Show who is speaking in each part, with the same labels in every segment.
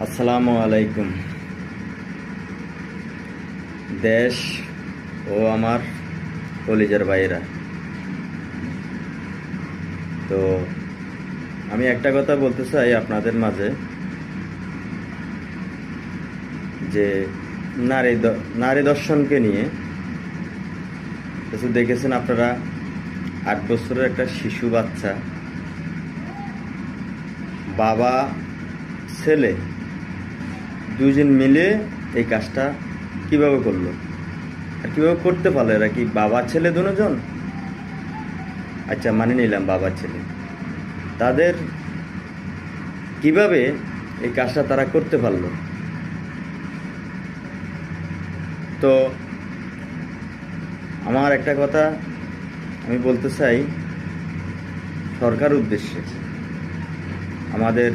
Speaker 1: আসসালামু আলাইকুম। দেশ ও আমার কলিজার ভাইয়েরা, তো আমি একটা কথা বলতে চাই আপনাদের মাঝে, যে নারী দর্শনকে নিয়ে কিছু দেখেছেন আপনারা। 8 বছরের একটা শিশু বাচ্চা, বাবা ছেলে দুজন মিলে এই কাজটা কিভাবে করলো আর কিভাবে করতে পারলো? এরা কি বাবা ছেলে দুজন? আচ্ছা, মানে নিলাম বাবা ছেলে, তাদের কিভাবে এই কাজটা তারা করতে পারলো? তো আমার একটা কথা আমি বলতে চাই সরকার উদ্দেশ্যে, আমাদের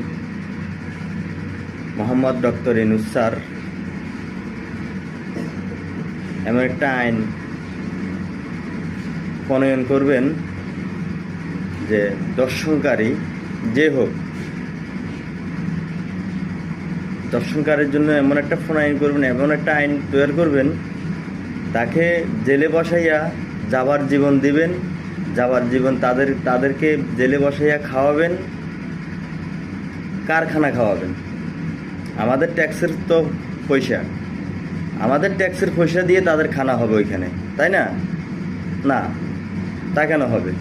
Speaker 1: মোহাম্মদ ডক্টর ইউনূস স্যার এমন একটা আইন প্রণয়ন করবেন যে দর্শনকারী যে হোক, দর্শনকারীর জন্য এমন একটা প্রণয়ন করবেন, এমন একটা আইন তৈরি করবেন, তাকে জেলে বসাইয়া যাবার জীবন দিবেন, যাবার জীবন তাদেরকে জেলে বসাইয়া খাওয়াবেন, কারখানা খাওয়াবেন। আমাদের ট্যাক্সের তো পয়সা, আমাদের ট্যাক্সের পয়সা দিয়ে তাদের খানা হবে ওইখানে, তাই না? না, তা কেন হবে?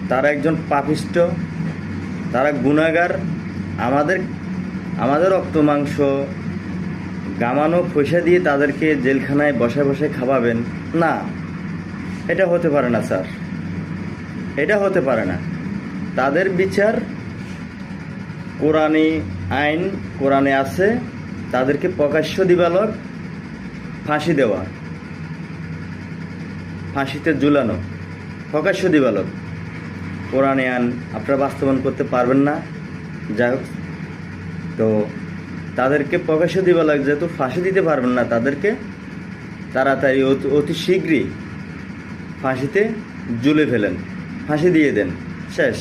Speaker 1: তারা একজন পাপিষ্ট, তারা গুনাহগার। আমাদের রক্ত মাংস গামানো পয়সা দিয়ে তাদেরকে জেলখানায় বসে বসে খাওয়াবেন? না, এটা হতে পারে না স্যার, এটা হতে পারে না। তাদের বিচার কোরআনী আইন, কোরআনে আছে, তাদেরকে প্রকাশ্য দিবালক ফাঁসি দেওয়া, ফাঁসিতে ঝুলানো, প্রকাশ্য দিবালক। কোরআনে আইন আপনারা বাস্তবায়ন করতে পারবেন না, যাই হোক। তো তাদেরকে প্রকাশ্য দিবালক, যেহেতু ফাঁসি দিতে পারবেন না, তাদেরকে তাড়াতাড়ি অতি শীঘ্রই ফাঁসিতে ঝুলে ফেলেন, ফাঁসি দিয়ে দেন, শেষ।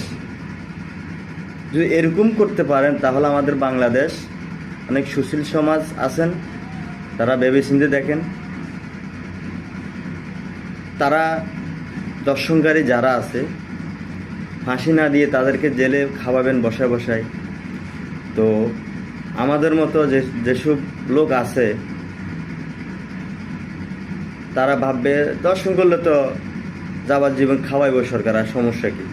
Speaker 1: যদি এরকম করতে পারেন তাহলে আমাদের বাংলাদেশ, অনেক সুশীল সমাজ আছেন, তারা ভেবেচিন্তে দেখেন, তারা দর্শনকারী যারা আছে ফাঁসি না দিয়ে তাদেরকে জেলে খাওয়াবেন বসায় বসায়। তো আমাদের মতো যেসব লোক আছে তারা ভাববে দর্শন করলে তো যাবার জীবন খাওয়াইব সরকার, আর সমস্যা কি?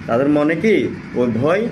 Speaker 1: তাদের মনে কি ওই ভয়?